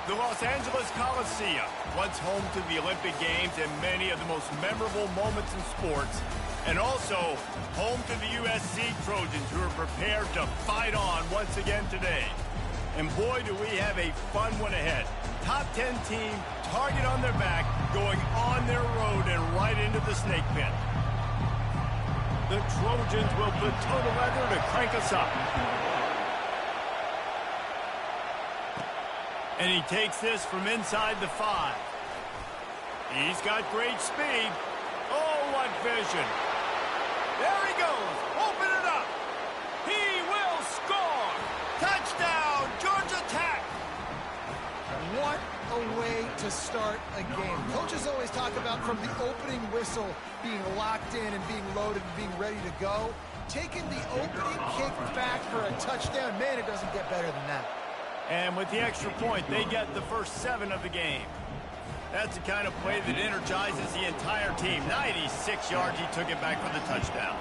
The Los Angeles Coliseum, once home to the Olympic Games and many of the most memorable moments in sports, and also home to the USC Trojans, who are prepared to fight on once again today. And boy, do we have a fun one ahead. Top 10 team, target on their back, going on their road and right into the snake pit. The Trojans will put total leather to crank us up. And he takes this from inside the 5. He's got great speed. Oh, what vision. There he goes. Open it up. He will score. Touchdown, Georgia Tech. What a way to start a game. Coaches always talk about from the opening whistle being locked in and being loaded and being ready to go. Taking the opening kick back for a touchdown, man, it doesn't get better than that. And with the extra point, they get the first 7 of the game. That's the kind of play that energizes the entire team. 96 yards, he took it back for the touchdown.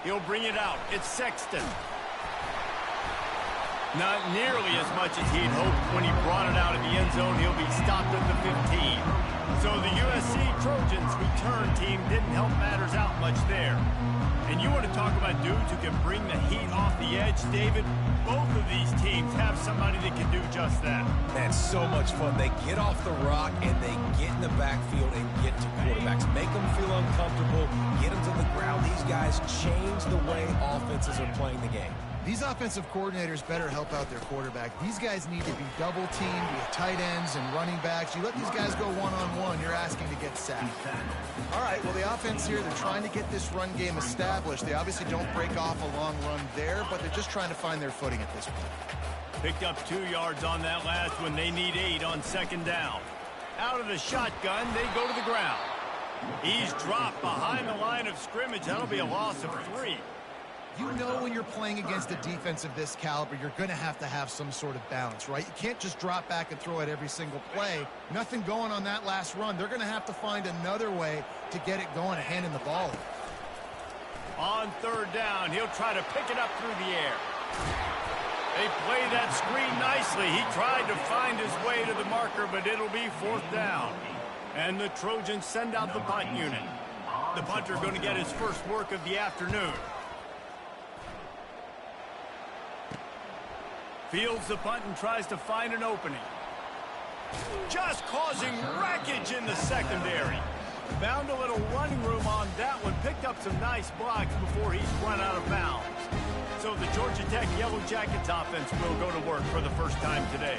He'll bring it out. It's Sexton. Not nearly as much as he'd hoped when he brought it out of the end zone. He'll be stopped at the 15. So the USC Trojans' return team didn't help matters out much there. And you want to talk about dudes who can bring the heat off the edge, David? Both of these teams have somebody that can do just that. That's so much fun. They get off the rock and they get in the backfield and get to quarterbacks. Make them feel uncomfortable, get them to the ground. These guys change the way offenses are playing the game. These offensive coordinators better help out their quarterback. These guys need to be double-teamed with tight ends and running backs. You let these guys go one-on-one, you're asking to get sacked. All right, well, the offense here, they're trying to get this run game established. They obviously don't break off a long run there, but they're just trying to find their footing at this point. Picked up 2 yards on that last one. They need 8 on second down. Out of the shotgun, they go to the ground. He's dropped behind the line of scrimmage. That'll be a loss of 3. You know when you're playing against a defense of this caliber, you're going to have some sort of balance, right? You can't just drop back and throw it every single play. Nothing going on that last run. They're going to have to find another way to get it going and handing the ball. On third down, he'll try to pick it up through the air. They play that screen nicely. He tried to find his way to the marker, but it'll be 4th down. And the Trojans send out the punt unit. The punter going to get his first work of the afternoon. Fields the punt and tries to find an opening. Just causing wreckage in the secondary. Found a little running room on that one. Picked up some nice blocks before he's run out of bounds. So the Georgia Tech Yellow Jackets offense will go to work for the first time today.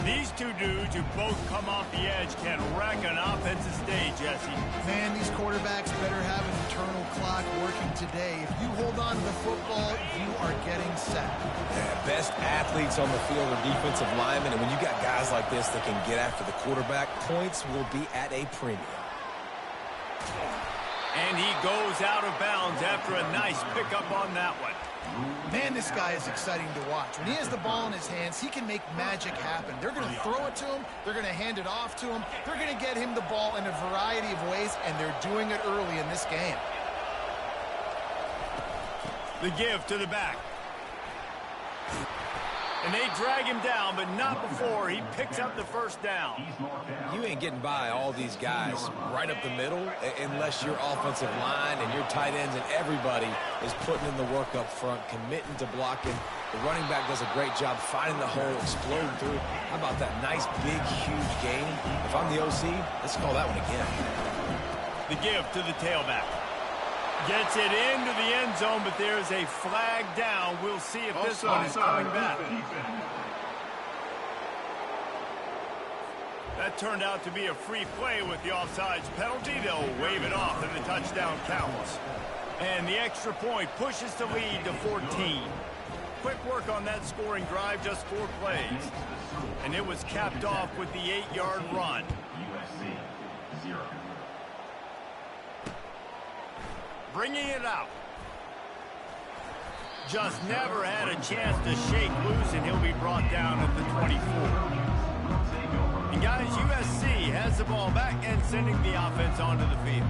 These two dudes who both come off the edge can wreck an offensive day, Jesse. Man, these quarterbacks better have an internal clock working today. If you hold on to the football, you are getting sacked. Yeah, best athletes on the field are defensive linemen, and when you got guys like this that can get after the quarterback, points will be at a premium. And he goes out of bounds after a nice pickup on that one. Man, this guy is exciting to watch. When he has the ball in his hands, he can make magic happen. They're going to throw it to him. They're going to hand it off to him. They're going to get him the ball in a variety of ways, and they're doing it early in this game. The give to the back. And they drag him down, but not before he picks up the first down. You ain't getting by all these guys right up the middle unless your offensive line and your tight ends and everybody is putting in the work up front, committing to blocking. The running back does a great job finding the hole, exploding through. How about that nice, big, huge game? If I'm the OC, let's call that one again. The give to the tailback. Gets it into the end zone, but there's a flag down. We'll see if this one is coming back. That turned out to be a free play with the offsides penalty. They'll wave it off and the touchdown counts. And the extra point pushes the lead to 14. Quick work on that scoring drive, just 4 plays. And it was capped off with the 8-yard run. Bringing it out. Just never had a chance to shake loose, and he'll be brought down at the 24. And guys, USC has the ball back and sending the offense onto the field.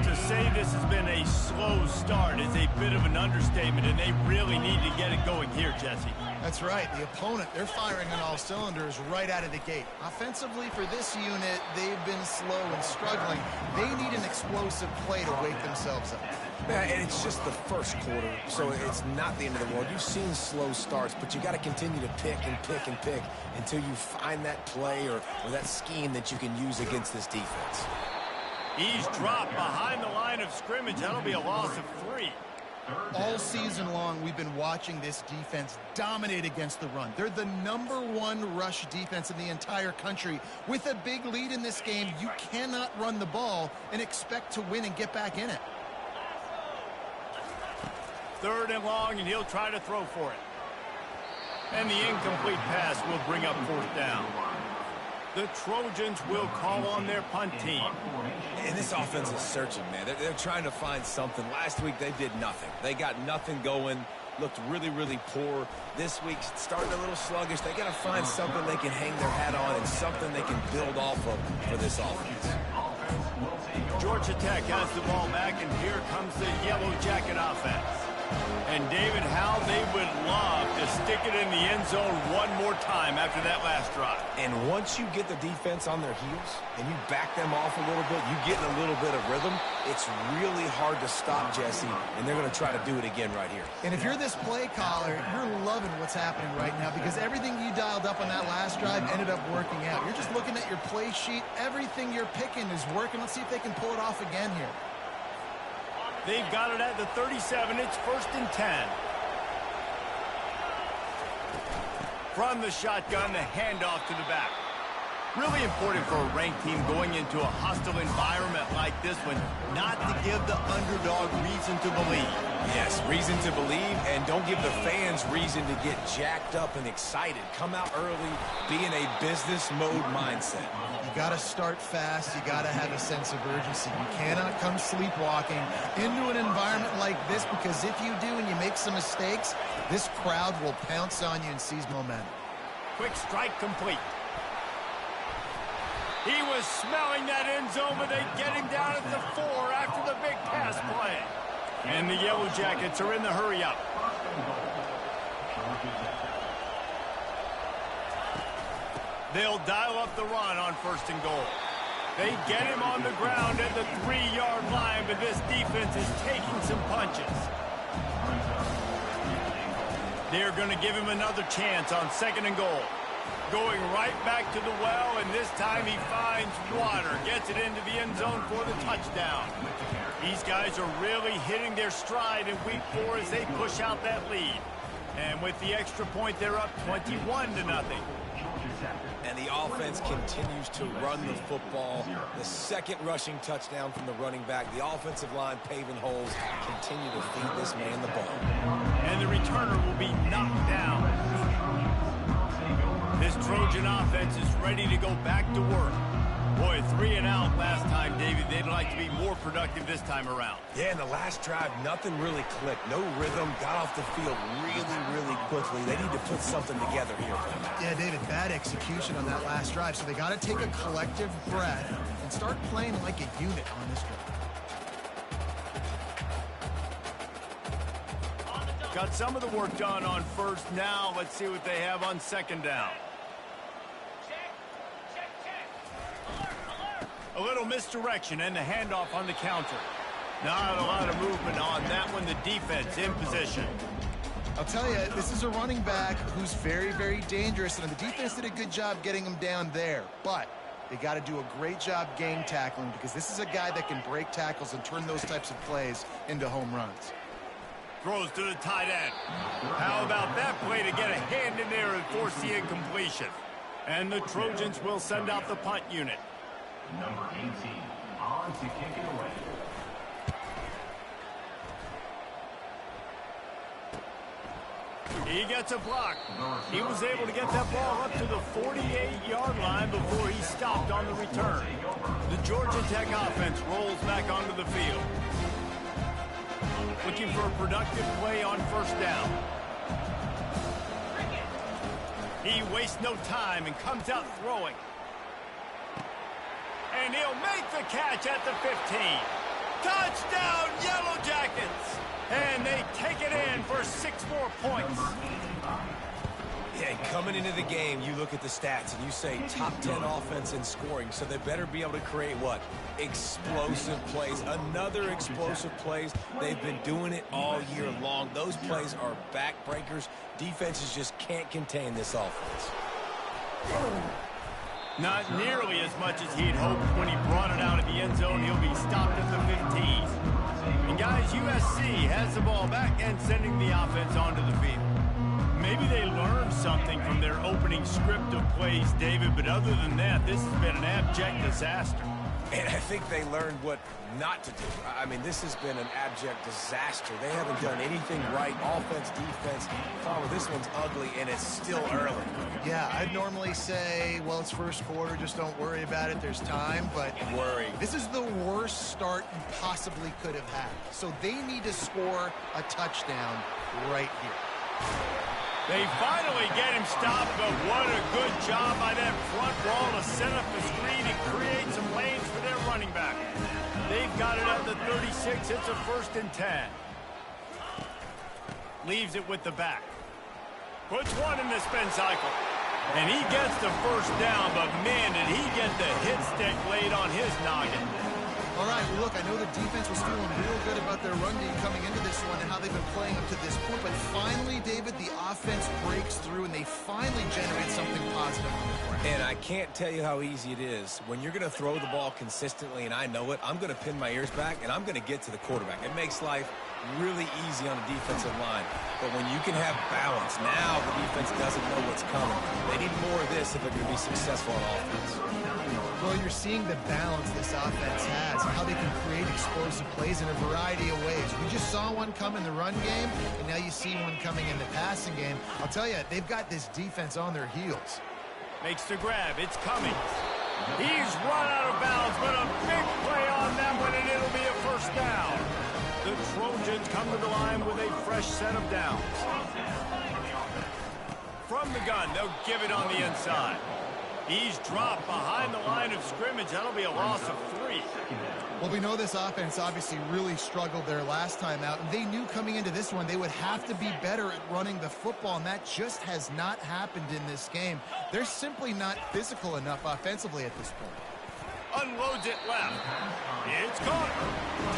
To say this has been a slow start is a bit of an understatement, and they really need to get it going here, Jesse. That's right. The opponent, they're firing on all cylinders right out of the gate. Offensively, for this unit, they've been slow and struggling. They need an explosive play to wake themselves up. Yeah, and it's just the first quarter, so it's not the end of the world. You've seen slow starts, but you got to continue to pick and pick and pick until you find that play or that scheme that you can use against this defense. He's dropped behind the line of scrimmage. That'll be a loss of 3. All season long, we've been watching this defense dominate against the run. They're the #1 rush defense in the entire country. With a big lead in this game, you cannot run the ball and expect to win and get back in it. 3rd and long, and he'll try to throw for it. And the incomplete pass will bring up 4th down. The Trojans will call on their punt team. And this offense is searching, man. They're trying to find something. Last week, they did nothing. They got nothing going, looked really, really poor. This week, starting a little sluggish. They got to find something they can hang their hat on and something they can build off of for this offense. Georgia Tech has the ball back, and here comes the Yellow Jacket offense. And David, how they would love to stick it in the end zone one more time after that last drive. And once you get the defense on their heels and you back them off a little bit, you get in a little bit of rhythm, it's really hard to stop, Jesse, and they're going to try to do it again right here. And if you're this play caller, you're loving what's happening right now because everything you dialed up on that last drive ended up working out. You're just looking at your play sheet. Everything you're picking is working. Let's see if they can pull it off again here. They've got it at the 37. It's 1st and 10. From the shotgun, the handoff to the back. Really important for a ranked team going into a hostile environment like this one, not to give the underdog reason to believe. Yes, reason to believe, and don't give the fans reason to get jacked up and excited. Come out early, be in a business mode mindset. You got to start fast. You got to have a sense of urgency. You cannot come sleepwalking into an environment like this because if you do and you make some mistakes, this crowd will pounce on you and seize momentum. Quick strike complete. He was smelling that end zone, but they get him down at the 4 after the big pass play. And the Yellow Jackets are in the hurry-up. They'll dial up the run on 1st and goal. They get him on the ground at the 3-yard line, but this defense is taking some punches. They're going to give him another chance on 2nd and goal. Going right back to the well, and this time he finds water. Gets it into the end zone for the touchdown. These guys are really hitting their stride in week 4 as they push out that lead. And with the extra point, they're up 21-0. And the offense continues to run the football. The 2nd rushing touchdown from the running back. The offensive line paving holes. Continue to feed this man the ball. And the returner will be knocked down. This Trojan offense is ready to go back to work. Boy, 3 and out last time, David. They'd like to be more productive this time around. Yeah, in the last drive, nothing really clicked. No rhythm. Got off the field really, really quickly. They need to put something together here. Yeah, David, bad execution on that last drive. So they got to take a collective breath and start playing like a unit on this drive. Got some of the work done on 1st. Now let's see what they have on 2nd down. A little misdirection and the handoff on the counter. Not a lot of movement on that one. The defense in position. I'll tell you, this is a running back who's very, very dangerous, and the defense did a good job getting him down there. But they got to do a great job game tackling because this is a guy that can break tackles and turn those types of plays into home runs. Throws to the tight end. How about that play to get a hand in there and force the incompletion? And the Trojans will send out the punt unit. Number 18, on to kick it away. He gets a block. He was able to get that ball up to the 48-yard line before he stopped on the return. The Georgia Tech offense rolls back onto the field. Looking for a productive play on 1st down. He wastes no time and comes out throwing. And he'll make the catch at the 15. Touchdown, Yellow Jackets! And they take it in for 6 more points. Yeah, and coming into the game, you look at the stats and you say top 10 offense in scoring, so they better be able to create what? Explosive plays. Another explosive plays. They've been doing it all year long. Those plays are backbreakers. Defenses just can't contain this offense. Not nearly as much as he'd hoped when he brought it out of the end zone. He'll be stopped at the 15. And guys, USC has the ball back and sending the offense onto the field. Maybe they learned something from their opening script of plays, David, but other than that, this has been an abject disaster. And I think they learned what not to do. I mean, this has been an abject disaster. They haven't done anything right. Offense, defense. Farmer, this one's ugly, and it's still early. Yeah, I'd normally say, well, it's first quarter, just don't worry about it, there's time, but Worry. this is the worst start you possibly could have had. So they need to score a touchdown right here. They finally get him stopped, but what a good job by that front wall to set up the screen and create some lanes for their running back. They've got it at the 36. It's a 1st and 10. Leaves it with the back. Puts one in the spin cycle. And he gets the 1st down, but man, did he get the hit stick laid on his noggin. All right, well, look, I know the defense was feeling real good about their run game coming into this one and how they've been playing up to this point, but finally, David, the offense breaks through and they finally generate something positive on the ground. And I can't tell you how easy it is. When you're going to throw the ball consistently, and I know it, I'm going to pin my ears back, and I'm going to get to the quarterback. It makes life really easy on the defensive line. But when you can have balance, now the defense doesn't know what's coming. They need more of this if they're going to be successful on offense. Well, you're seeing the balance this offense has, how they can create explosive plays in a variety of ways. We just saw one come in the run game, and now you see one coming in the passing game. I'll tell you, they've got this defense on their heels. Makes the grab. It's coming. He's run out of bounds, but a big play on that one, and it'll be a 1st down. The Trojans come to the line with a fresh set of downs. From the gun, they'll give it on the inside. He's dropped behind the line of scrimmage. That'll be a loss of 3. Well, we know this offense obviously really struggled their last time out, and they knew coming into this one they would have to be better at running the football, and that just has not happened in this game. They're simply not physical enough offensively at this point. Unloads it left. It's caught.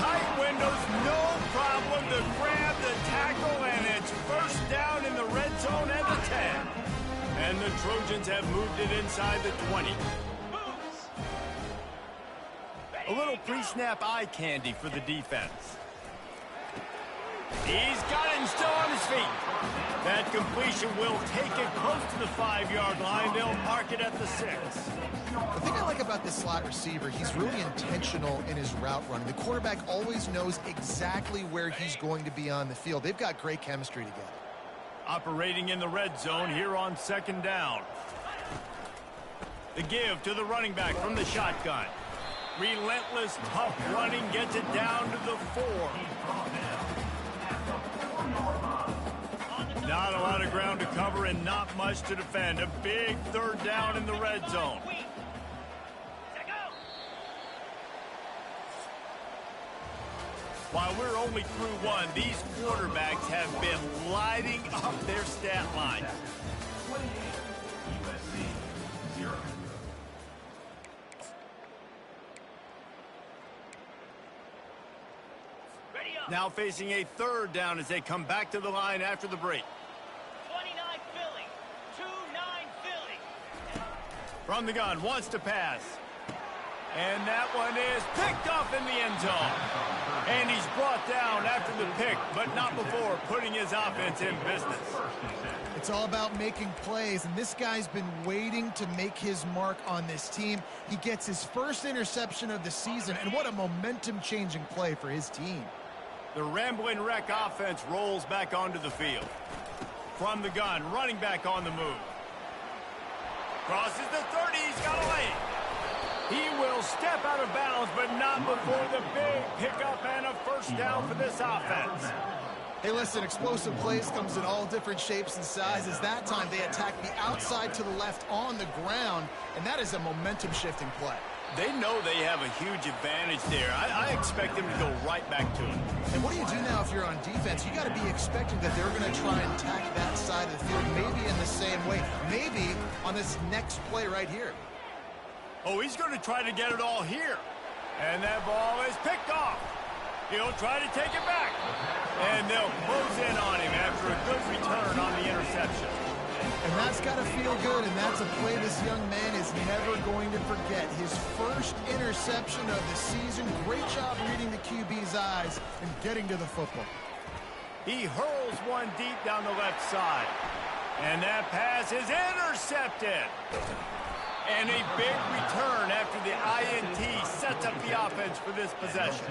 Tight windows, no problem to grab the tackle, and it's 1st down in the red zone at the 10. And the Trojans have moved it inside the 20. A little pre-snap eye candy for the defense. He's got him still on his feet. That completion will take it close to the 5-yard line. They'll mark it at the 6. The thing I like about this slot receiver, he's really intentional in his route running. The quarterback always knows exactly where he's going to be on the field. They've got great chemistry together. Operating in the red zone here on 2nd down. The give to the running back from the shotgun. Relentless, tough running gets it down to the 4. Not a lot of ground to cover and not much to defend. A big 3rd down in the red zone. While we're only through 1, these quarterbacks have been lighting up their stat line. Now facing a 3rd down as they come back to the line after the break. 29 Philly, 2-9 Philly. From the gun, wants to pass. And that one is picked off in the end zone. And he's brought down after the pick, but not before putting his offense in business. It's all about making plays, and this guy's been waiting to make his mark on this team. He gets his 1st interception of the season, and what a momentum-changing play for his team. The Ramblin' Wreck offense rolls back onto the field. From the gun, running back on the move. Crosses the 30, he's got a lane. He will step out of bounds, but not before the big pickup and a 1st down for this offense. Hey, listen, explosive plays comes in all different shapes and sizes. That time they attack the outside to the left on the ground, and that is a momentum-shifting play. They know they have a huge advantage there. I expect them to go right back to it. And what do you do now if you're on defense? You got to be expecting that they're going to try and attack that side of the field, maybe in the same way, maybe on this next play right here. Oh, he's going to try to get it all here. And that ball is picked off. He'll try to take it back. And they'll close in on him after a good return on the interception. And that's got to feel good, and that's a play this young man is never going to forget. His first interception of the season. Great job reading the QB's eyes and getting to the football. He hurls one deep down the left side. And that pass is intercepted. And a big return after the INT sets up the offense for this possession.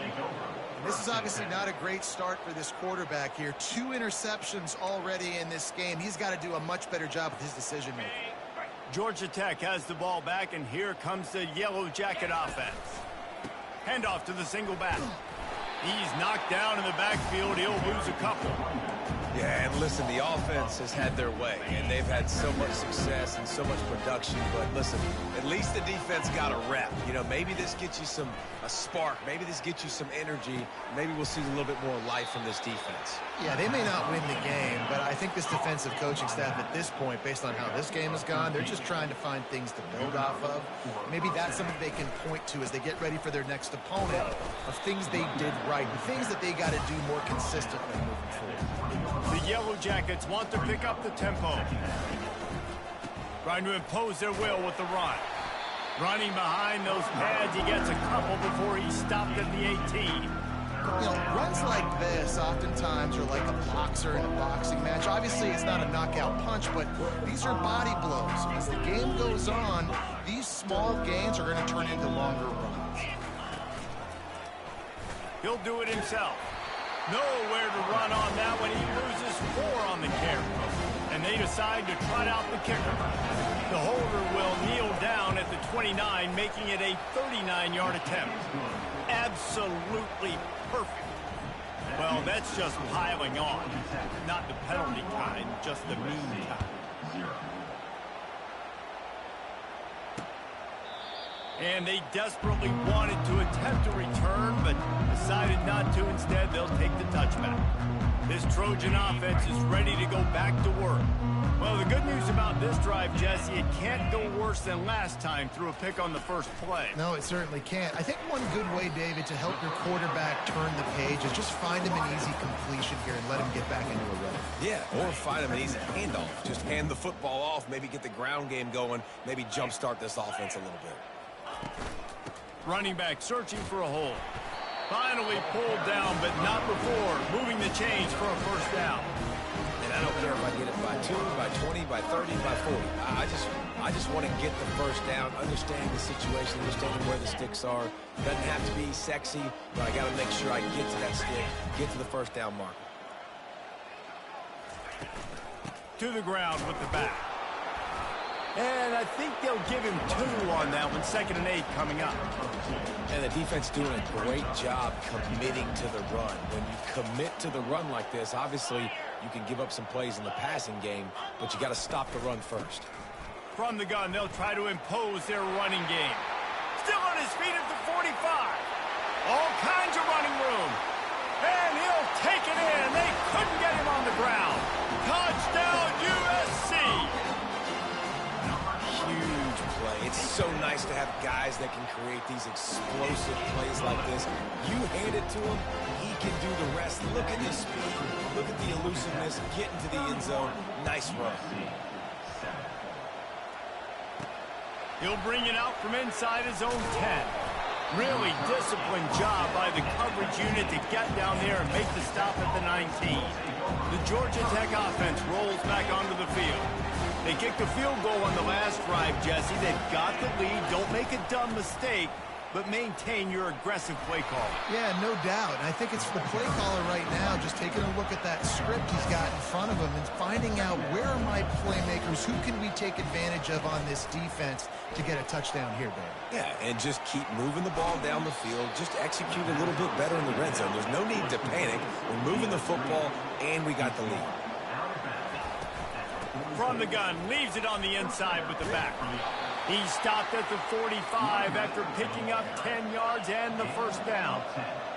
This is obviously not a great start for this quarterback here. 2 interceptions already in this game. He's got to do a much better job with his decision-making. Georgia Tech has the ball back, and here comes the Yellow Jacket offense. Handoff to the single back. He's knocked down in the backfield. He'll lose a couple. Yeah, and listen, the offense has had their way, and they've had so much success and so much production. But listen, at least the defense got a rep. You know, maybe this gets you a spark. Maybe this gets you some energy. Maybe we'll see a little bit more life from this defense. Yeah, they may not win the game, but I think this defensive coaching staff at this point, based on how this game has gone, they're just trying to find things to build off of. Maybe that's something they can point to as they get ready for their next opponent of things they did right, the things that they got to do more consistently moving forward. The Yellow Jackets want to pick up the tempo. Trying to impose their will with the run. Running behind those pads, he gets a couple before he's stopped at the 18. You know, runs like this oftentimes are like a boxer in a boxing match. Obviously, it's not a knockout punch, but these are body blows. As the game goes on, these small gains are going to turn into longer runs. He'll do it himself. Nowhere to run on that one. He loses 4 on the carry. And they decide to trot out the kicker. The holder will kneel down at the 29, making it a 39-yard attempt. Absolutely perfect. Well, that's just piling on. Not the penalty kind, just the mean kind. And they desperately wanted to attempt a return, but decided not to. Instead, they'll take the touchback. This Trojan offense is ready to go back to work. Well, the good news about this drive, Jesse, it can't go worse than last time through a pick on the first play. No, it certainly can't. I think one good way, David, to help your quarterback turn the page is just find him an easy completion here and let him get back into a rhythm. Yeah, or find him an easy handoff. Just hand the football off, maybe get the ground game going, maybe jumpstart this offense a little bit. Running back searching for a hole. Finally pulled down, but not before moving the chains for a first down. And I don't care if I get it by 2, by 20, by 30, by 40. I just want to get the first down, understanding the situation, understanding where the sticks are. Doesn't have to be sexy, but I got to make sure I get to that stick, get to the first down marker. To the ground with the back. And I think they'll give him 2 on that one. 2nd and 8 coming up. And the defense doing a great job committing to the run. When you commit to the run like this, obviously you can give up some plays in the passing game, but you got to stop the run first. From the gun, they'll try to impose their running game. Still on his feet at the 45. All kinds of running room. And he'll take it in. They couldn't get him on the ground. Touchdown, USC. Huge play. It's so nice to have guys that can create these explosive plays like this. You hand it to him, he can do the rest. Look at the speed. Look at the elusiveness. Get into the end zone. Nice run. He'll bring it out from inside his own 10. Really disciplined job by the coverage unit to get down there and make the stop at the 19. The Georgia Tech offense rolls back onto the field. They kicked a field goal on the last drive, Jesse. They've got the lead. Don't make a dumb mistake, but maintain your aggressive play call. Yeah, no doubt. And I think it's the play caller right now just taking a look at that script he's got in front of him and finding out where are my playmakers, who can we take advantage of on this defense to get a touchdown here, Dave. Yeah, and just keep moving the ball down the field. Just execute a little bit better in the red zone. There's no need to panic. We're moving the football, and we got the lead. From the gun, leaves it on the inside with the back. He stopped at the 45 after picking up 10 yards and the first down.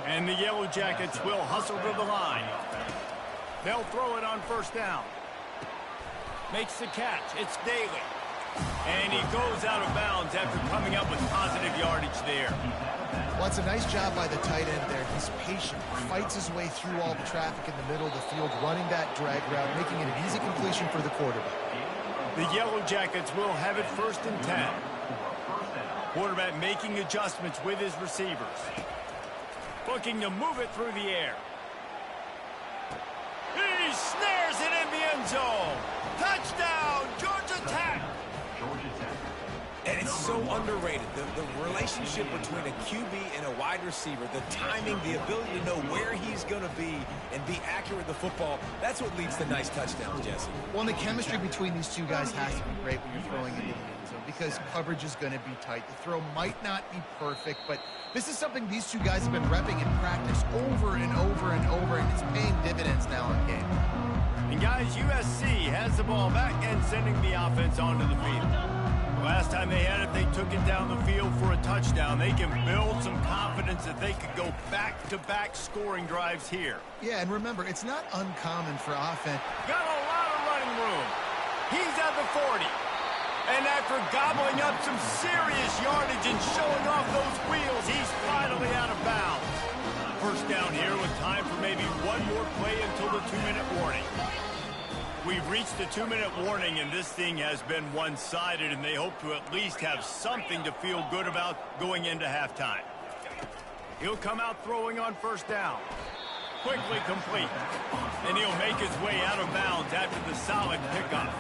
And the Yellow Jackets will hustle to the line. They'll throw it on first down. Makes the catch. It's Daly. And he goes out of bounds after coming up with positive yardage there. Well, it's a nice job by the tight end there. He's patient, fights his way through all the traffic in the middle of the field, running that drag route, making it an easy completion for the quarterback. The Yellow Jackets will have it 1st and 10. Quarterback making adjustments with his receivers. Looking to move it through the air. He snares it in the end zone. Touchdown, Georgia Tech. And it's so underrated. The relationship between a QB and a wide receiver, the timing, the ability to know where he's going to be and be accurate with the football, that's what leads to nice touchdowns, Jesse. Well, and the chemistry between these two guys has to be great when you're throwing into the end zone because coverage is going to be tight. The throw might not be perfect, but this is something these two guys have been repping in practice over and over and over, and it's paying dividends now in game. And guys, USC has the ball back and sending the offense onto the field. Last time they had it, they took it down the field for a touchdown. They can build some confidence that they could go back-to-back scoring drives here. Yeah, and remember, it's not uncommon for offense. Got a lot of running room. He's at the 40. And after gobbling up some serious yardage and showing off those wheels, he's finally out of bounds. First down here with time for maybe one more play until the 2-minute warning. We've reached the 2-minute warning, and this thing has been one-sided, and they hope to at least have something to feel good about going into halftime. He'll come out throwing on first down. Quickly complete. And he'll make his way out of bounds after the solid pickup.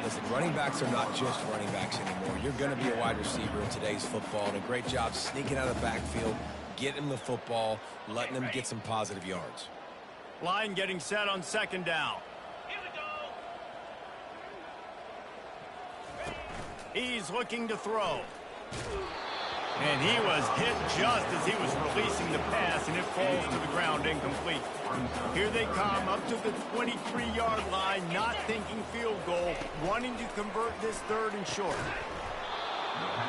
Listen, running backs are not just running backs anymore. You're going to be a wide receiver in today's football, and a great job sneaking out of the backfield, getting him the football, letting him get some positive yards. Line getting set on second down. He's looking to throw. And he was hit just as he was releasing the pass, and it falls to the ground incomplete. Here they come up to the 23-yard line, not thinking field goal, wanting to convert this 3rd and short.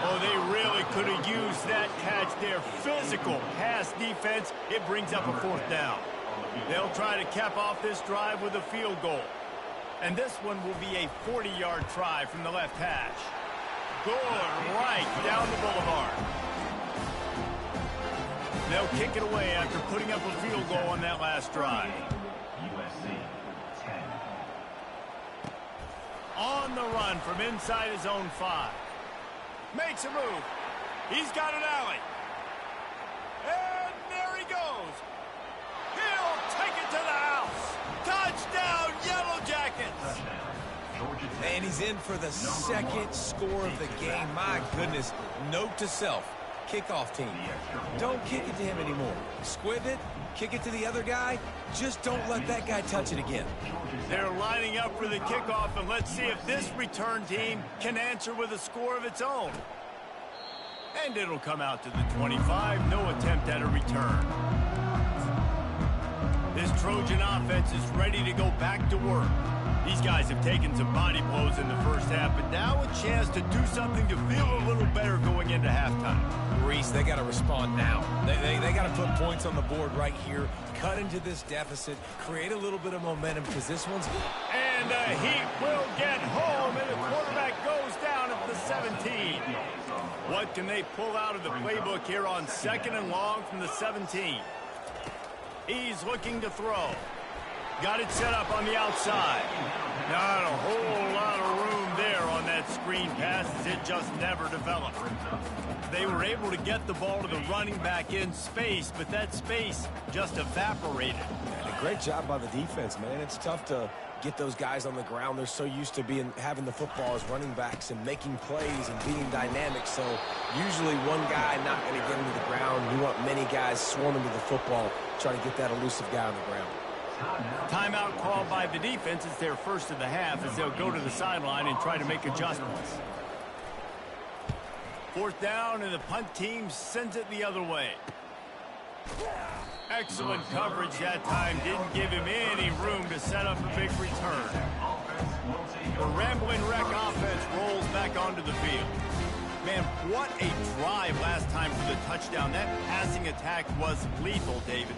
Oh, they really could have used that catch there. Physical pass defense. It brings up a 4th down. They'll try to cap off this drive with a field goal. And this one will be a 40-yard try from the left hash. Going right down the boulevard. They'll kick it away after putting up a field goal on that last drive. USC 10. On the run from inside his own 5. Makes a move. He's got an alley. And there he goes. He'll take it to the house. Touchdown, Yellow Jackets. And he's in for the 2nd score of the game. My goodness. Note to self. Kickoff team. Don't kick it to him anymore. Squib it. Kick it to the other guy. Just don't let that guy touch it again. They're lining up for the kickoff, and let's see if this return team can answer with a score of its own. And it'll come out to the 25. No attempt at a return. This Trojan offense is ready to go back to work. These guys have taken some body blows in the first half, but now a chance to do something to feel a little better going into halftime. Reese, they got to respond now. They got to put points on the board right here, cut into this deficit, create a little bit of momentum because this one's... And the Heat will get home, and the quarterback goes down at the 17. What can they pull out of the playbook here on 2nd and long from the 17? He's looking to throw. Got it set up on the outside. Not a whole lot of room there on that screen pass as it just never developed. They were able to get the ball to the running back in space, but that space just evaporated. And a great job by the defense, man. It's tough to get those guys on the ground. They're so used to having the football as running backs and making plays and being dynamic. So usually one guy not going to get into the ground. You want many guys swarming to the football, trying to get that elusive guy on the ground. Timeout called by the defense. It's their first of the half as they'll go to the sideline and try to make adjustments. 4th down, and the punt team sends it the other way. Excellent coverage that time. Didn't give him any room to set up a big return. The Rambling Wreck offense rolls back onto the field. Man, what a drive last time for the touchdown. That passing attack was lethal, David.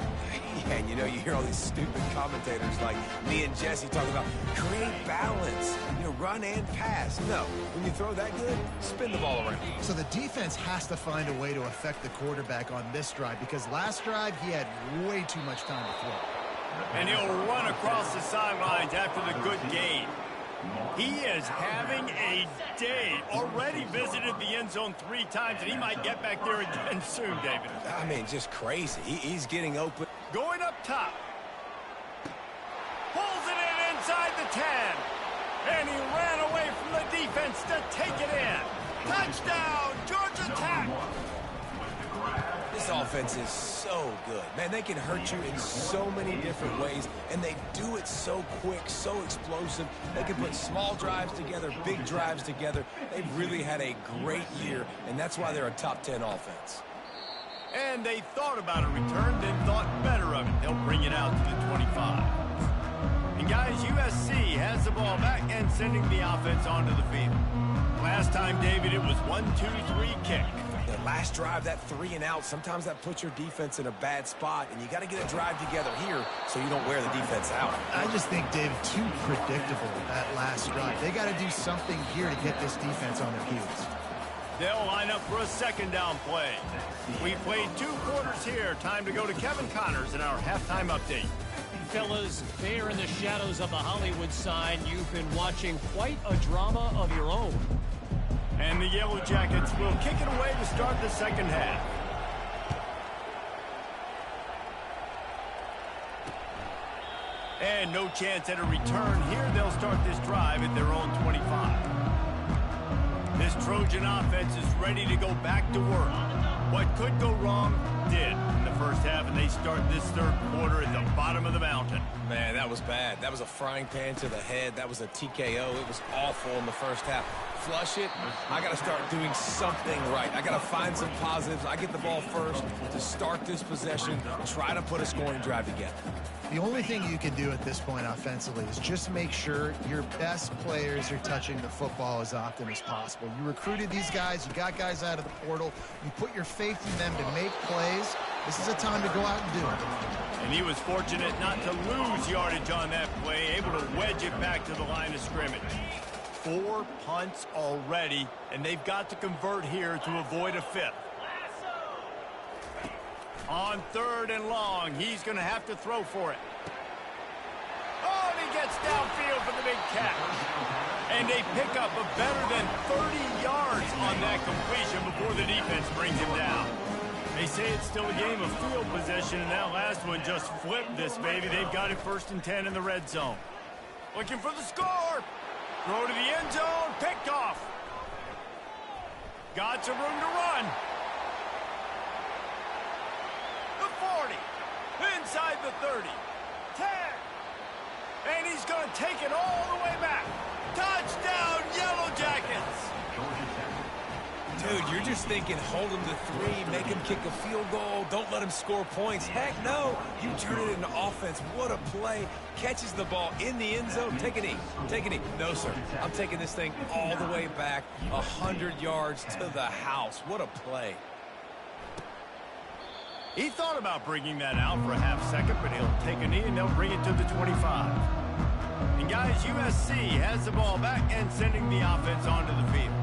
Yeah, and you know, you hear all these stupid commentators like me and Jesse talking about create balance, you know, run and pass. No, when you throw that good, spin the ball around. So the defense has to find a way to affect the quarterback on this drive because last drive he had way too much time to throw. And he'll run across the sidelines after the good gain. He is having a day. Already visited the end zone 3 times, and he might get back there again soon, David. I mean, just crazy. He's getting open. Going up top. Pulls it in inside the 10. And he ran away from the defense to take it in. Touchdown, Georgia Tech. This offense is so good. Man, they can hurt you in so many different ways, and they do it so quick, so explosive. They can put small drives together, big drives together. They've really had a great year, and that's why they're a top 10 offense. And they thought about a return, then thought better of it. They'll bring it out to the 25. And guys, USC has the ball back and sending the offense onto the field. Last time, David, it was 1-2-3 kick. The last drive, that 3 and out, sometimes that puts your defense in a bad spot, and you got to get a drive together here so you don't wear the defense out. I just think, David, too predictable that last drive. They got to do something here to get this defense on their heels. They'll line up for a second down play. We played 2 quarters here. Time to go to Kevin Connors in our halftime update. Fellas, there in the shadows of the Hollywood sign, you've been watching quite a drama of your own. And the Yellow Jackets will kick it away to start the second half. And no chance at a return here. They'll start this drive at their own 25. This Trojan offense is ready to go back to work. What could go wrong did in the first half, and they start this third quarter at the bottom of the mountain. Man, that was bad. That was a frying pan to the head. That was a TKO. It was awful in the first half. Flush it. I got to start doing something right. I got to find some positives. I get the ball first to start this possession, try to put a scoring drive together. The only thing you can do at this point offensively is just make sure your best players are touching the football as often as possible. You recruited these guys. You got guys out of the portal. You put your faith in them to make plays. This is a time to go out and do it. And he was fortunate not to lose yardage on that play, able to wedge it back to the line of scrimmage. 4 punts already, and they've got to convert here to avoid a 5th. On 3rd and long, he's going to have to throw for it. Oh, and he gets downfield for the big catch. And they pick up a better than 30 yards on that completion before the defense brings him down. They say it's still a game of field possession, and that last one just flipped this baby. They've got it 1st and 10 in the red zone. Looking for the score. Throw to the end zone. Picked off. Got some room to run. The 40. Inside the 30. 10. And he's going to take it all the way back. Touchdown, Yellow Jackets. Dude, you're just thinking, hold him to 3, make him kick a field goal, don't let him score points. Heck no, you turn it into offense. What a play. Catches the ball in the end zone. Take a knee. Take a knee. No, sir. I'm taking this thing all the way back, 100 yards to the house. What a play. He thought about bringing that out for a half second, but he'll take a knee and they'll bring it to the 25. And guys, USC has the ball back and sending the offense onto the field.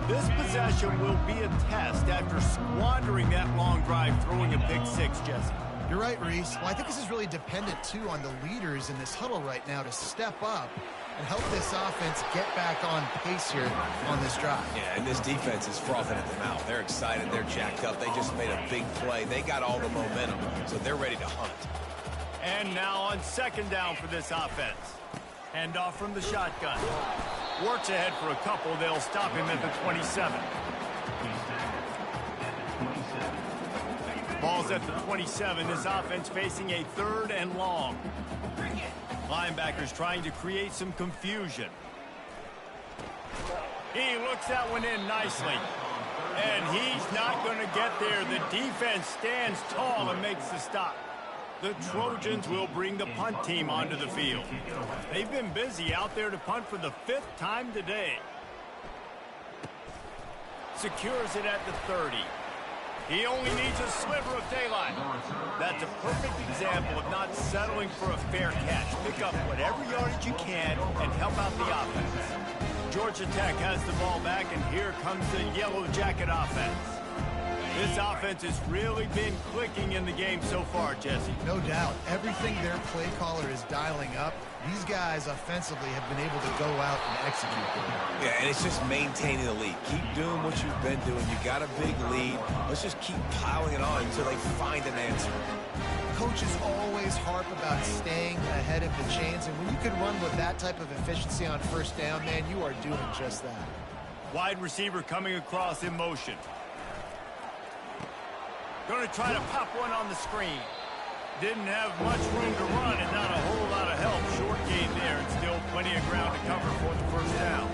This possession will be a test after squandering that long drive, throwing a pick 6, Jesse. You're right, Reese. Well, I think this is really dependent, too, on the leaders in this huddle right now to step up and help this offense get back on pace here on this drive. Yeah, and this defense is frothing at the mouth. They're excited. They're jacked up. They just made a big play. They got all the momentum, so they're ready to hunt. And now on 2nd down for this offense. Handoff from the shotgun. Works ahead for a couple. They'll stop him at the 27. Ball's at the 27. This offense facing a 3rd and long. Linebackers trying to create some confusion. He looks that one in nicely. And he's not going to get there. The defense stands tall and makes the stop. The Trojans will bring the punt team onto the field. They've been busy out there to punt for the 5th time today. secures it at the 30. He only needs a sliver of daylight. That's a perfect example of not settling for a fair catch. Pick up whatever yardage you can and help out the offense. Georgia Tech has the ball back, and here comes the Yellow Jacket offense. This offense has really been clicking in the game so far, Jesse. No doubt. Everything their play caller is dialing up, these guys offensively have been able to go out and execute there. Yeah, and it's just maintaining the lead. Keep doing what you've been doing. You got a big lead. Let's just keep piling it on until they find an answer. Coaches always harp about staying ahead of the chains, and when you can run with that type of efficiency on first down, man, you are doing just that. Wide receiver coming across in motion. Going to try to pop one on the screen. Didn't have much room to run and not a whole lot of help. Short gain there, and still plenty of ground to cover for the first down.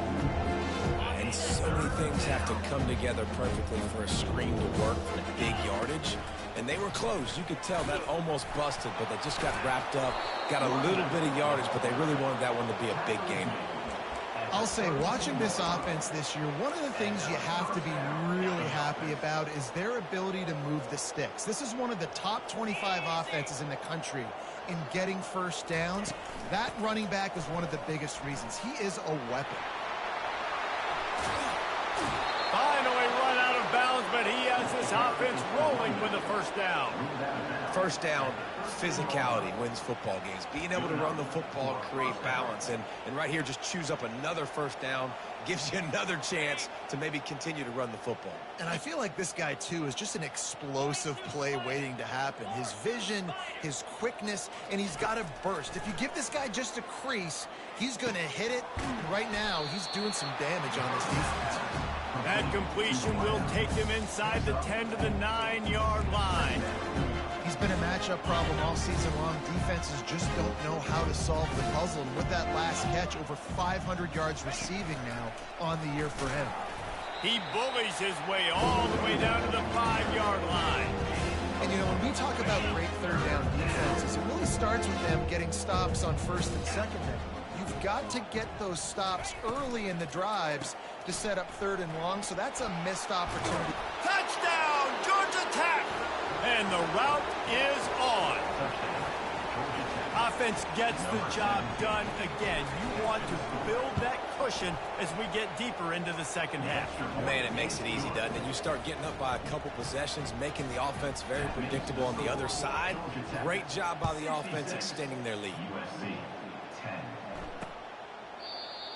And so many things have to come together perfectly for a screen to work for big yardage. And they were close. You could tell that almost busted, but they just got wrapped up, got a little bit of yardage, but they really wanted that one to be a big game. I'll say, watching this offense this year, one of the things you have to be really happy about is their ability to move the sticks. This is one of the top 25 offenses in the country in getting first downs. That running back is one of the biggest reasons. He is a weapon. Finally run out of bounds, but he has this offense rolling with a first down. First down, physicality wins football games. Being able to run the football and create balance. And right here, just choose up another first down, gives you another chance to maybe continue to run the football. And I feel like this guy, too, is just an explosive play waiting to happen. His vision, his quickness, and he's got a burst. If you give this guy just a crease, he's going to hit it. And right now, he's doing some damage on this defense. That completion will take him inside the 10 to the 9-yard line. He's been a matchup problem all season long. Defenses just don't know how to solve the puzzle. And with that last catch, over 500 yards receiving now on the year for him. He bullies his way all the way down to the 5-yard line. And, you know, when we talk about great third down defenses, it really starts with them getting stops on first and second down. You've got to get those stops early in the drives to set up third and long, so that's a missed opportunity. Touchdown, Georgia Tech! And the route is on. Offense gets the job done again. You want to build that cushion as we get deeper into the second half. Man, it makes it easy, doesn't it? You start getting up by a couple possessions, making the offense very predictable on the other side. Great job by the offense extending their lead.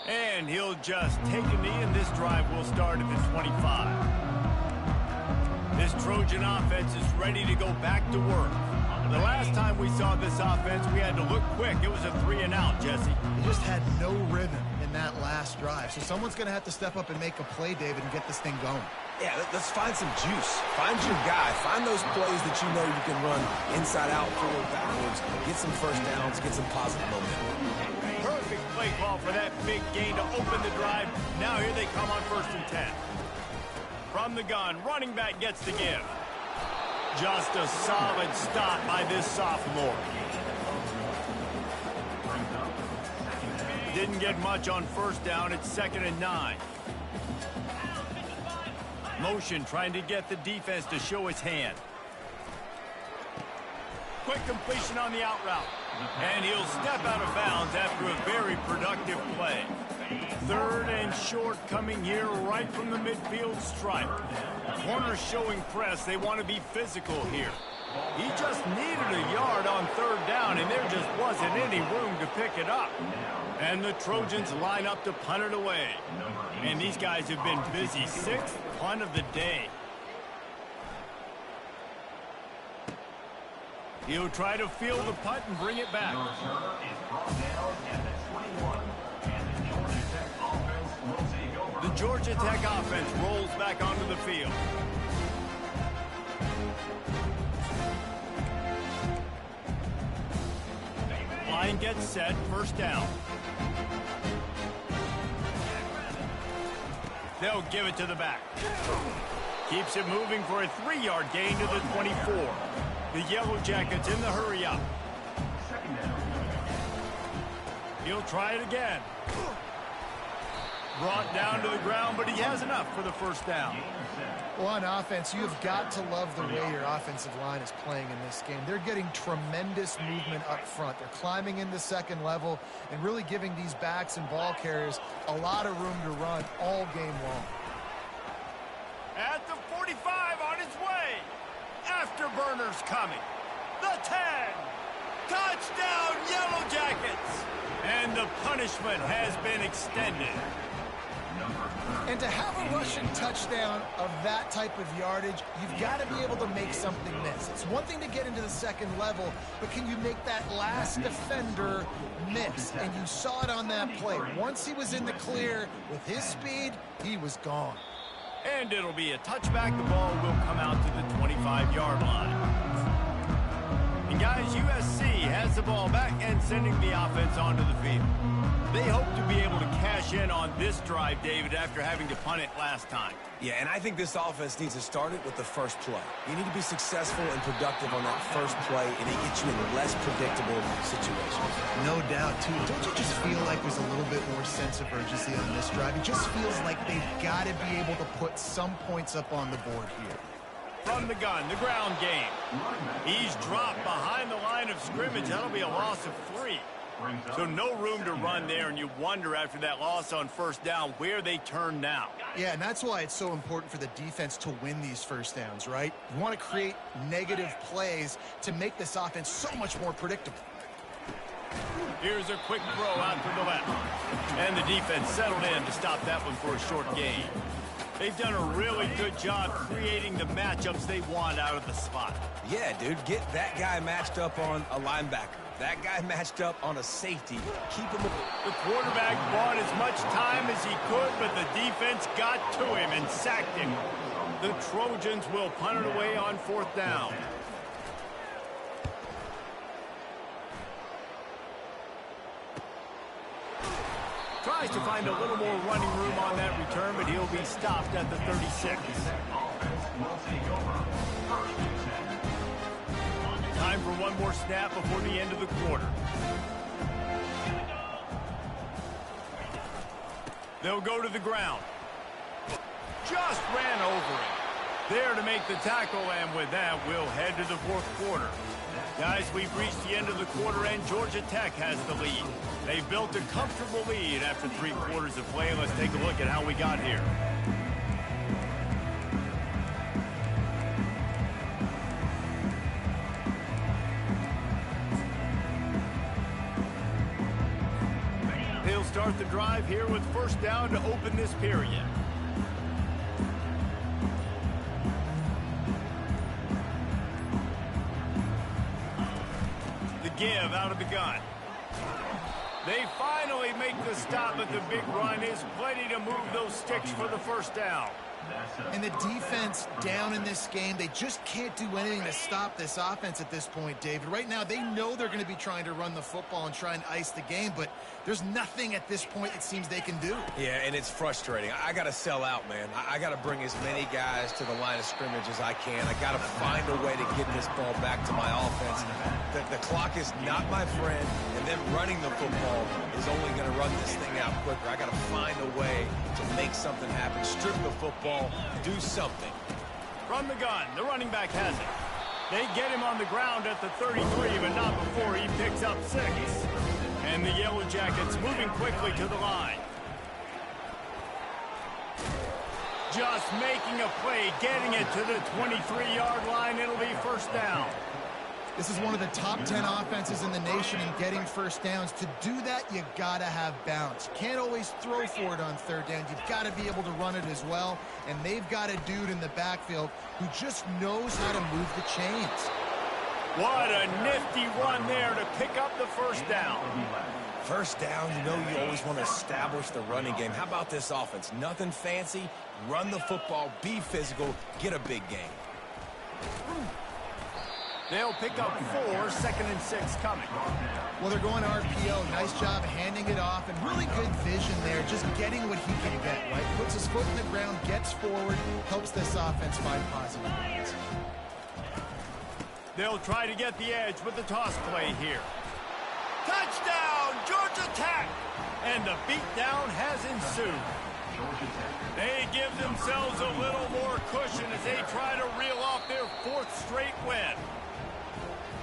And he'll just take a knee, and this drive will start at the 25. This Trojan offense is ready to go back to work. The last time we saw this offense, we had to look quick. It was a 3-and-out, Jesse. They just had no rhythm in that last drive. So someone's going to have to step up and make a play, David, and get this thing going. Yeah, let's find some juice. Find your guy. Find those plays that you know you can run inside out, forward, backwards. Get some first downs. Get some positive momentum. Perfect play call for that big gain to open the drive. Now here they come on 1st and 10. From the gun, running back gets the give. Just a solid stop by this sophomore. Didn't get much on first down. It's 2nd and 9. Motion trying to get the defense to show his hand. Quick completion on the out route. And he'll step out of bounds after a very productive play. 3rd and short coming here right from the midfield stripe. Corner showing press. They want to be physical here. He just needed a yard on 3rd down, and there just wasn't any room to pick it up. And the Trojans line up to punt it away. And these guys have been busy. 6th punt of the day. He'll try to field the punt and bring it back. The Georgia Tech offense rolls back onto the field. Line gets set, 1st down. They'll give it to the back. Keeps it moving for a 3-yard gain to the 24. The Yellow Jackets in the hurry up. He'll try it again. Brought down to the ground, but he has enough for the first down. Well, on offense, you have got to love the way your offensive line is playing in this game. They're getting tremendous movement up front. They're climbing in the second level and really giving these backs and ball carriers a lot of room to run all game long. At the 45 on his way. Afterburners coming. The 10. Touchdown, Yellow Jackets. And the punishment has been extended. And to have a rushing touchdown of that type of yardage, you've got to be able to make something miss. It's one thing to get into the second level, but can you make that last defender miss? And you saw it on that play. Once he was in the clear with his speed, he was gone. And it'll be a touchback. The ball will come out to the 25-yard line. And guys, USC has the ball back and sending the offense onto the field. They hope to be able to cash in on this drive, David, after having to punt it last time. Yeah, and I think this offense needs to start it with the first play. You need to be successful and productive on that first play, and it gets you in less predictable situations. No doubt, too. Don't you just feel like there's a little bit more sense of urgency on this drive? It just feels like they've got to be able to put some points up on the board here. From the gun, the ground game. He's dropped behind the line of scrimmage. That'll be a loss of 3. So no room to run there, and you wonder after that loss on first down where they turn now. Yeah, and that's why it's so important for the defense to win these first downs, right? You want to create negative plays to make this offense so much more predictable. Here's a quick throw out to the left. And the defense settled in to stop that one for a short gain. They've done a really good job creating the matchups they want out of the spot. Yeah, dude, get that guy matched up on a linebacker. That guy matched up on a safety. Keep him. The quarterback bought as much time as he could, but the defense got to him and sacked him. The Trojans will punt it away on fourth down. Tries to find a little more running room on that return, but he'll be stopped at the 36. Time for one more snap before the end of the quarter. They'll go to the ground. Just ran over it. There to make the tackle, and with that, we'll head to the fourth quarter. Guys, we've reached the end of the quarter, and Georgia Tech has the lead. They've built a comfortable lead after 3 quarters of play. Let's take a look at how we got here. They'll start the drive here with first down to open this period. The give out of the gun. They finally make the stop, but the big run is plenty to move those sticks for the first down. And the defense down in this game, they just can't do anything to stop this offense at this point, David. Right now, they know they're going to be trying to run the football and try and ice the game, but there's nothing at this point it seems they can do. Yeah, and it's frustrating. I got to sell out, man. I got to bring as many guys to the line of scrimmage as I can. I got to find a way to get this ball back to my offense. The clock is not my friend, and them running the football is only going to run this thing out quicker. I got to find a way to make something happen, strip the football, do something. From the gun, the running back has it. They get him on the ground at the 33, but not before he picks up 6. And the Yellow Jackets moving quickly to the line. Just making a play, getting it to the 23-yard line. It'll be first down. This is one of the top 10 offenses in the nation in getting first downs. To do that, you got to have balance. You can't always throw for it on third down. You've got to be able to run it as well. And they've got a dude in the backfield who just knows how to move the chains. What a nifty run there to pick up the first down. First down, you know you always want to establish the running game. How about this offense? Nothing fancy. Run the football, be physical, get a big gain. They'll pick up 4, 2nd and 6 coming. Well, they're going RPO. Nice job handing it off, and really good vision there, just getting what he can get, right? Puts his foot in the ground, gets forward, helps this offense find positive points. They'll try to get the edge with the toss play here. Touchdown, Georgia Tech! And the beatdown has ensued. They give themselves a little more cushion as they try to reel off their 4th straight win.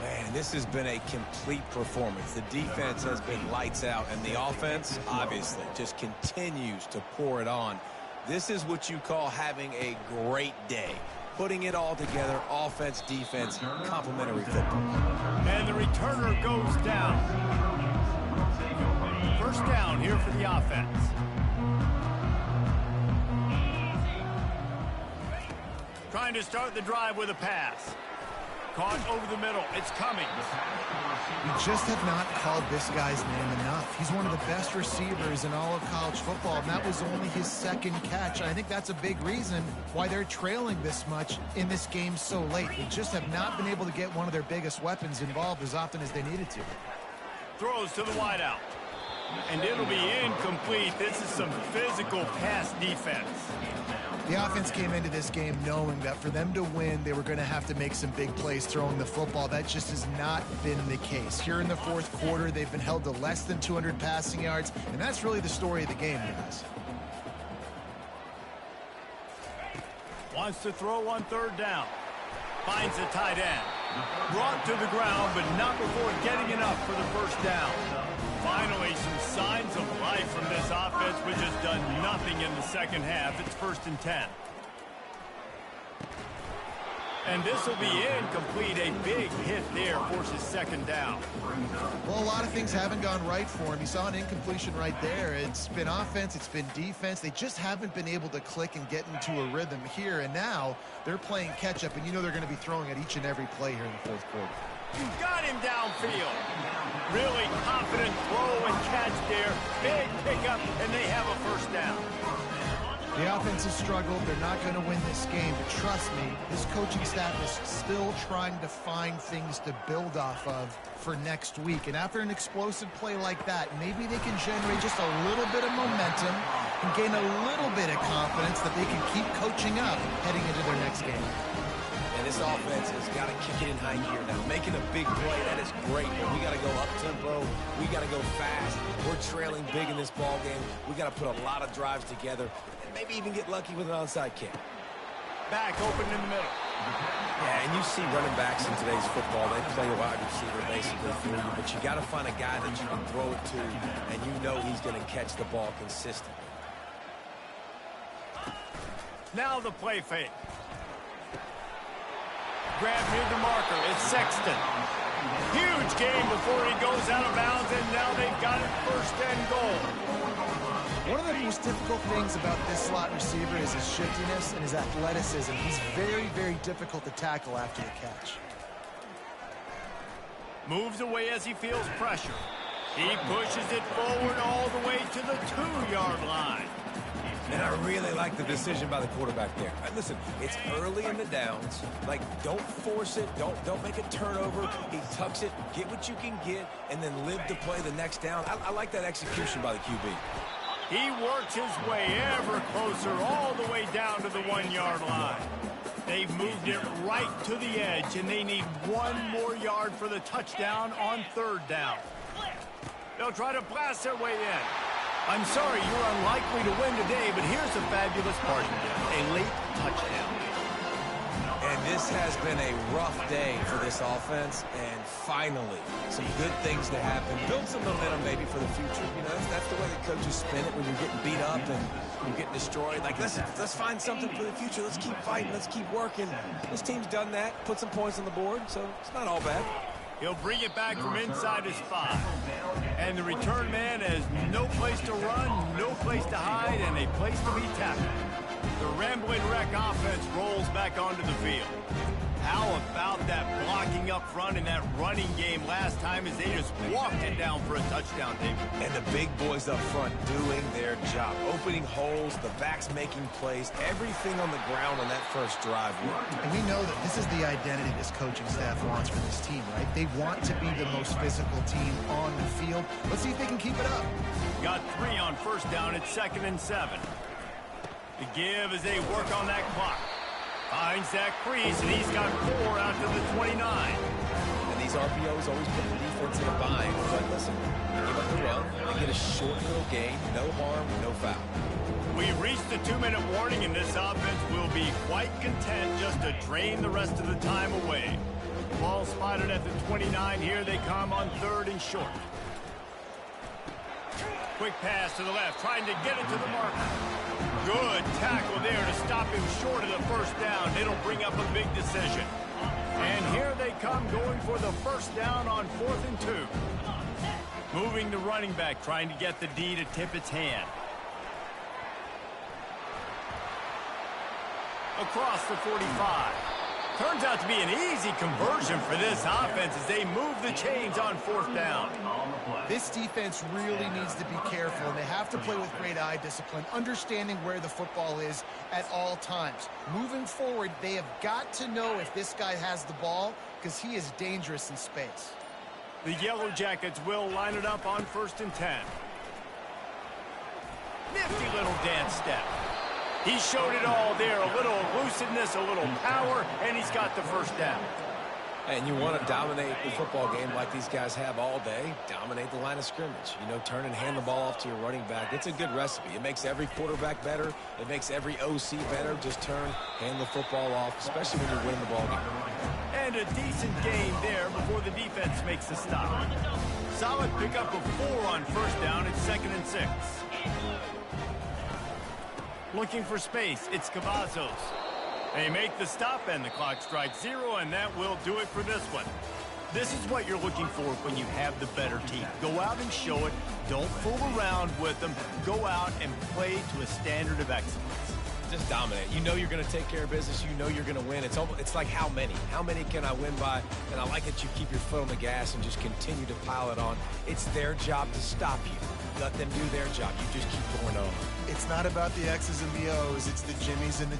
Man, this has been a complete performance. The defense has been lights out, and the offense, obviously, just continues to pour it on. This is what you call having a great day. Putting it all together, offense, defense, complementary football. And the returner goes down. First down here for the offense. Trying to start the drive with a pass. Caught over the middle. It's coming. We just have not called this guy's name enough. He's one of the best receivers in all of college football, and that was only his 2nd catch. I think that's a big reason why they're trailing this much in this game so late. They just have not been able to get one of their biggest weapons involved as often as they needed to. Throws to the wideout. And it'll be incomplete. This is some physical pass defense. The offense came into this game knowing that for them to win, they were going to have to make some big plays throwing the football. That just has not been the case. Here in the 4th quarter, they've been held to less than 200 passing yards, and that's really the story of the game, guys. Wants to throw on 3rd down. Finds the tight end. Brought to the ground, but not before getting enough for the 1st down. Finally, some signs of life from this offense, which has done nothing in the 2nd half. It's 1st and 10. And this will be incomplete. A big hit there forces 2nd down. Well, a lot of things haven't gone right for him. You saw an incompletion right there. It's been offense, it's been defense. They just haven't been able to click and get into a rhythm here. And now they're playing catch-up, and you know they're going to be throwing at each and every play here in the 4th quarter. Got him downfield. Really confident throw and catch there. Big pickup, and they have a 1st down. The offense has struggled. They're not going to win this game. But trust me, this coaching staff is still trying to find things to build off of for next week. And after an explosive play like that, maybe they can generate just a little bit of momentum and gain a little bit of confidence that they can keep coaching up heading into their next game. And this offense has got to kick it in high gear now. Making a big play, that is great, but we got to go up-tempo. We got to go fast. We're trailing big in this ball game. We got to put a lot of drives together and maybe even get lucky with an onside kick. Back open in the middle. Yeah, and you see running backs in today's football, they play a wide receiver basically for you, but you got to find a guy that you can throw it to, and you know he's going to catch the ball consistently. Now the play fake. Grab near the marker. It's Sexton. Huge game before he goes out of bounds, and now they've got it 1st and goal. One of the most difficult things about this slot receiver is his shiftiness and his athleticism. He's very, very difficult to tackle after the catch. Moves away as he feels pressure. He pushes it forward all the way to the 2-yard line. And I really like the decision by the quarterback there. Listen, it's early in the downs. Like, don't force it. Don't make a turnover. He tucks it, get what you can get, and then live to play the next down. I like that execution by the QB. He works his way ever closer all the way down to the 1-yard line. They've moved it right to the edge, and they need 1 more yard for the touchdown on 3rd down. They'll try to blast their way in. I'm sorry, you're unlikely to win today, but here's the fabulous part. A late touchdown. And this has been a rough day for this offense, and finally, some good things to happen. Build some momentum maybe for the future. You know, that's the way the coaches spin it when you're getting beat up and you're getting destroyed. Like, listen, let's find something for the future. Let's keep fighting. Let's keep working. This team's done that, put some points on the board, so it's not all bad. He'll bring it back from inside his 5. And the return man has no place to run, no place to hide, and a place to be tackled. The Rambling Wreck offense rolls back onto the field. How about that blocking up front in that running game last time as they just walked it down for a touchdown, David? And the big boys up front doing their job. Opening holes, the backs making plays, everything on the ground on that first drive worked. And we know that this is the identity this coaching staff wants for this team, right? They want to be the most physical team on the field. Let's see if they can keep it up. Got 3 on 1st down at 2nd and 7. The give as they work on that clock. Finds that crease, and he's got 4 out to the 29. And these RPOs always put the defense in a bind. But listen, they give up the run, they get a short little gain, no harm, no foul. We reached the 2-minute warning, and this offense will be quite content just to drain the rest of the time away. Ball spotted at the 29. Here they come on 3rd and short. Quick pass to the left, trying to get it to the marker. Good tackle there to stop him short of the first down. It'll bring up a big decision. And here they come, going for the first down on 4th and 2. Moving the running back, trying to get the D to tip its hand. Across the 45. Turns out to be an easy conversion for this offense as they move the chains on 4th down. This defense really needs to be careful, and they have to play with great eye discipline, understanding where the football is at all times. Moving forward, they have got to know if this guy has the ball, because he is dangerous in space. The Yellow Jackets will line it up on 1st and 10. Nifty little dance step. He showed it all there, a little elusiveness, a little power, and he's got the first down. And you want to dominate the football game like these guys have all day, dominate the line of scrimmage. You know, turn and hand the ball off to your running back. It's a good recipe. It makes every quarterback better. It makes every OC better. Just turn, hand the football off, especially when you win the ball game. And a decent gain there before the defense makes the stop. Solid pickup of 4 on 1st down. It's 2nd and 6. Looking for space, it's Cavazos. They make the stop, and the clock strikes 0, and that will do it for this one. This is what you're looking for when you have the better team. Go out and show it. Don't fool around with them. Go out and play to a standard of excellence. Just dominate. You know you're going to take care of business. You know you're going to win. It's like how many? How many can I win by? And I like that you keep your foot on the gas and just continue to pile it on. It's their job to stop you. Let them do their job. You just keep going on. It's not about the X's and the O's. It's the Jimmies and the